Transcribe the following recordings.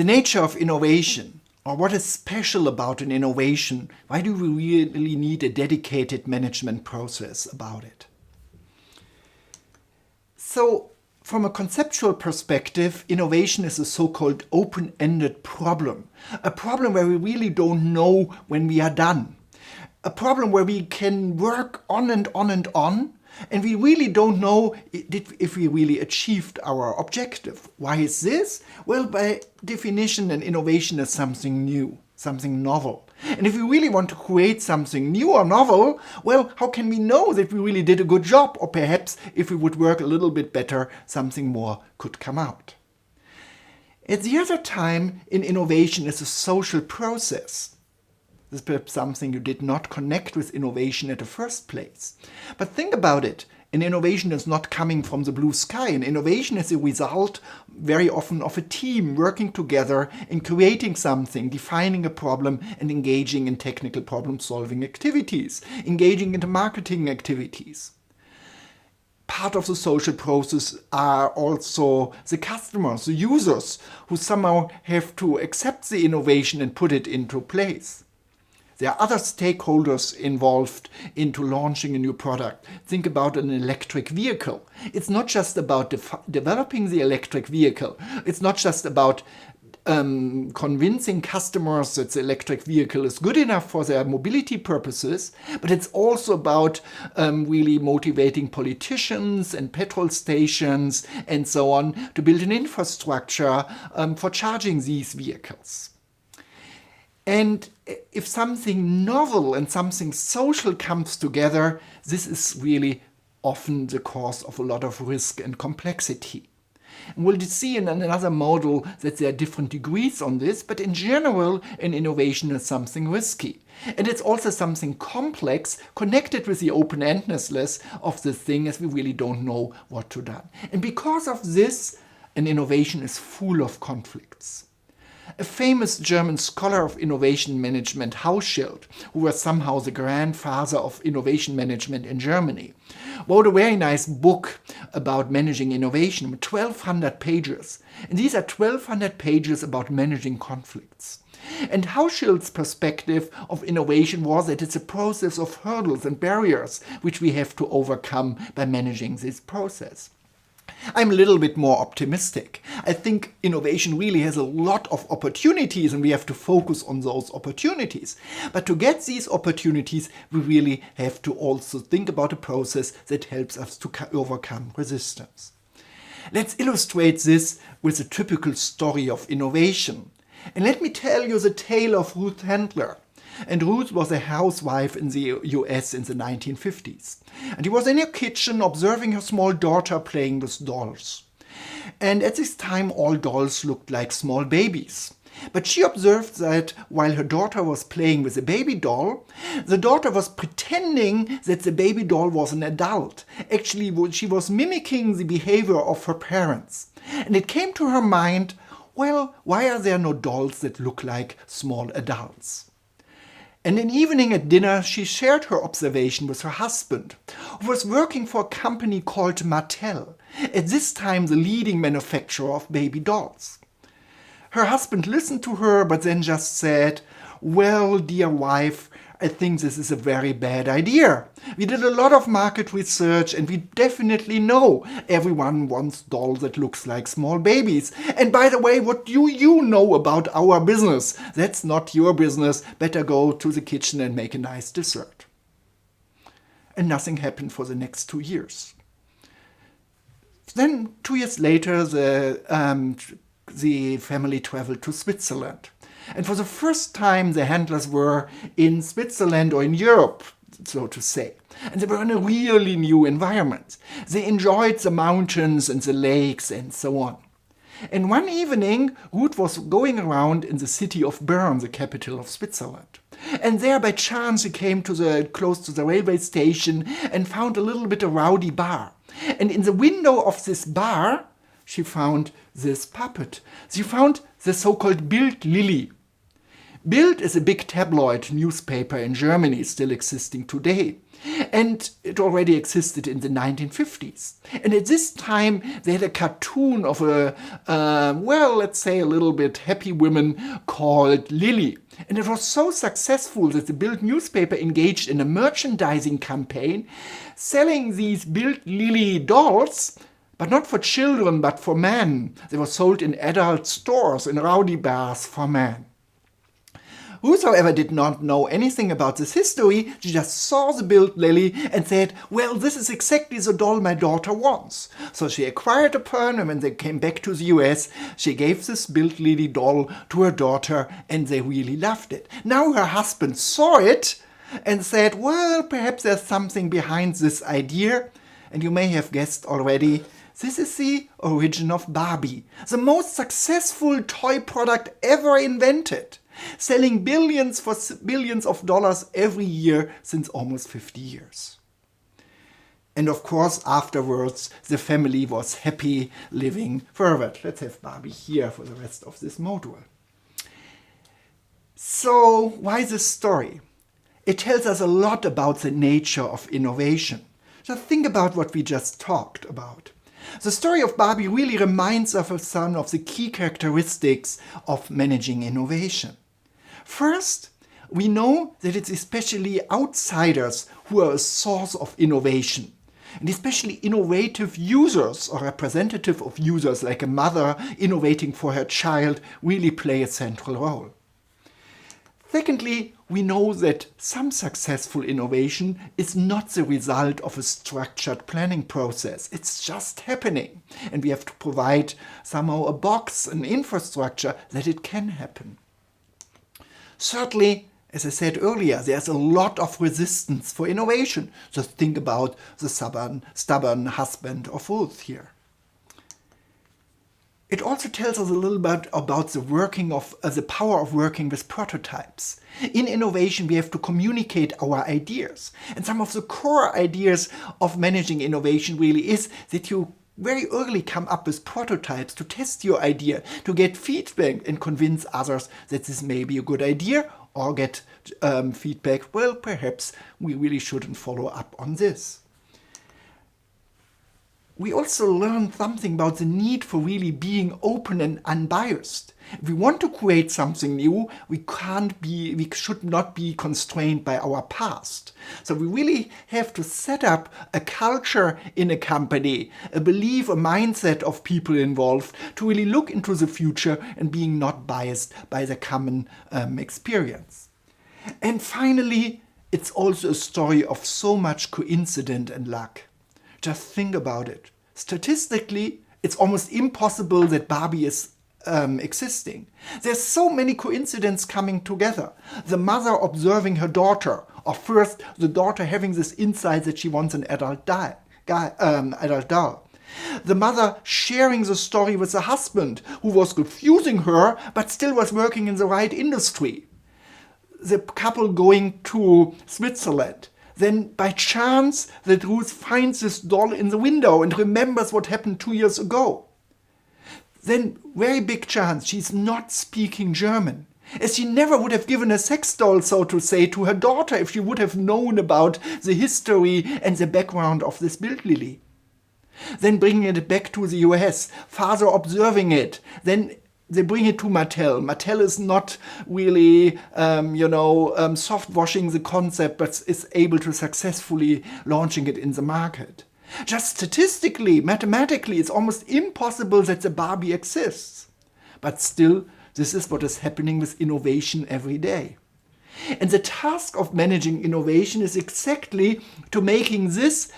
the nature of innovation, or what is special about an innovation. Why do we really need a dedicated management process about it? So, from a conceptual perspective, innovation is a so-called open-ended problem. A problem where we really don't know when we are done. A problem where we can work on and on and on, and we really don't know if we really achieved our objective. Why is this? Well, by definition, an innovation is something new, something novel. And if we really want to create something new or novel, well, how can we know that we really did a good job? Or perhaps if we would work a little bit better, something more could come out. At the other time, in innovation is a social process. This is perhaps something you did not connect with innovation at the first place. But think about it. An innovation is not coming from the blue sky. An innovation is a result very often of a team working together and creating something, defining a problem and engaging in technical problem-solving activities, engaging in the marketing activities. Part of the social process are also the customers, the users, who somehow have to accept the innovation and put it into place. There are other stakeholders involved into launching a new product. Think about an electric vehicle. It's not just about developing the electric vehicle. It's not just about convincing customers that the electric vehicle is good enough for their mobility purposes, but it's also about really motivating politicians and petrol stations and so on to build an infrastructure for charging these vehicles. And if something novel and something social comes together, this is really often the cause of a lot of risk and complexity. And we'll see in another module that there are different degrees on this, but in general, an innovation is something risky. And it's also something complex, connected with the open-endedness of the thing, as we really don't know what to do. And because of this, an innovation is full of conflicts. A famous German scholar of innovation management, Hauschild, who was somehow the grandfather of innovation management in Germany, wrote a very nice book about managing innovation, 1,200 pages. And these are 1,200 pages about managing conflicts. And Hauschild's perspective of innovation was that it's a process of hurdles and barriers which we have to overcome by managing this process. I'm a little bit more optimistic. I think innovation really has a lot of opportunities and we have to focus on those opportunities. But to get these opportunities, we really have to also think about a process that helps us to overcome resistance. Let's illustrate this with a typical story of innovation. And let me tell you the tale of Ruth Handler. And Ruth was a housewife in the US in the 1950s. And she was in her kitchen observing her small daughter playing with dolls. And at this time all dolls looked like small babies. But she observed that while her daughter was playing with a baby doll, the daughter was pretending that the baby doll was an adult. Actually, she was mimicking the behavior of her parents. And it came to her mind, well, why are there no dolls that look like small adults? And in evening at dinner, she shared her observation with her husband, who was working for a company called Mattel, at this time the leading manufacturer of baby dolls. Her husband listened to her, but then just said, well, dear wife, I think this is a very bad idea. We did a lot of market research and we definitely know everyone wants dolls that looks like small babies. And by the way, what do you know about our business? That's not your business. Better go to the kitchen and make a nice dessert. And nothing happened for the next 2 years. Then 2 years later, the family traveled to Switzerland. And for the first time, the Handlers were in Switzerland or in Europe, so to say. And they were in a really new environment. They enjoyed the mountains and the lakes and so on. And one evening, Ruth was going around in the city of Bern, the capital of Switzerland. And there, by chance, she came close to the railway station and found a little bit of rowdy bar. And in the window of this bar, she found this puppet. She found the so-called Bild Lilly. Bild is a big tabloid newspaper in Germany, still existing today. And it already existed in the 1950s. And at this time, they had a cartoon of let's say a little bit happy woman called Lily. And it was so successful that the Bild newspaper engaged in a merchandising campaign selling these Bild Lily dolls, but not for children, but for men. They were sold in adult stores, in rowdy bars for men. Whosoever did not know anything about this history, she just saw the Bild Lily and said, well, this is exactly the doll my daughter wants. So she acquired a pair, and when they came back to the US, she gave this Bild Lily doll to her daughter, and they really loved it. Now her husband saw it and said, well, perhaps there's something behind this idea. And you may have guessed already, this is the origin of Barbie, the most successful toy product ever invented, selling billions of dollars every year since almost 50 years. And of course, afterwards, the family was happy living forever. Let's have Barbie here for the rest of this module. So, why this story? It tells us a lot about the nature of innovation. Just think about what we just talked about. The story of Barbie really reminds us some of the key characteristics of managing innovation. First, we know that it's especially outsiders who are a source of innovation. And especially innovative users or representative of users like a mother innovating for her child really play a central role. Secondly, we know that some successful innovation is not the result of a structured planning process. It's just happening. And we have to provide somehow a box, an infrastructure that it can happen. Thirdly, as I said earlier, there's a lot of resistance for innovation. Just think about the stubborn husband of Ruth here. It also tells us a little bit about the power of working with prototypes. In innovation, we have to communicate our ideas. And some of the core ideas of managing innovation really is that you very early come up with prototypes to test your idea, to get feedback and convince others that this may be a good idea, or get feedback, well, perhaps we really shouldn't follow up on this. We also learn something about the need for really being open and unbiased. If we want to create something new, we should not be constrained by our past. So we really have to set up a culture in a company, a belief, a mindset of people involved to really look into the future and being not biased by the common experience. And finally, it's also a story of so much coincidence and luck. Just think about it. Statistically, it's almost impossible that Barbie is existing. There's so many coincidences coming together. The mother observing her daughter, or first the daughter having this insight that she wants an adult doll. The mother sharing the story with the husband, who was refusing her but still was working in the right industry. The couple going to Switzerland. Then by chance that Ruth finds this doll in the window and remembers what happened 2 years ago. Then very big chance she's not speaking German, as she never would have given a sex doll, so to say, to her daughter if she would have known about the history and the background of this Bild Lily. Then bringing it back to the US, father observing it, then they bring it to Mattel. Mattel is not really, soft washing the concept, but is able to successfully launching it in the market. Just statistically, mathematically, it's almost impossible that the Barbie exists. But still, this is what is happening with innovation every day. And the task of managing innovation is exactly to making this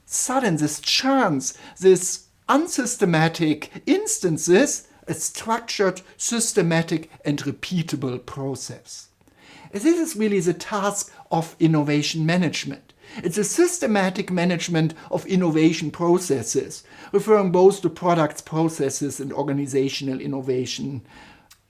sudden, this chance, this unsystematic instances a structured, systematic and repeatable process. And this is really the task of innovation management. It's a systematic management of innovation processes, referring both to products, processes and organizational innovation.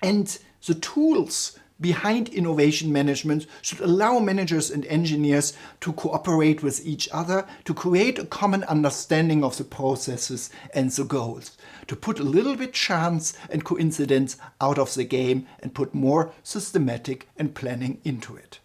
And the tools behind innovation management should allow managers and engineers to cooperate with each other, to create a common understanding of the processes and the goals, to put a little bit chance and coincidence out of the game and put more systematic and planning into it.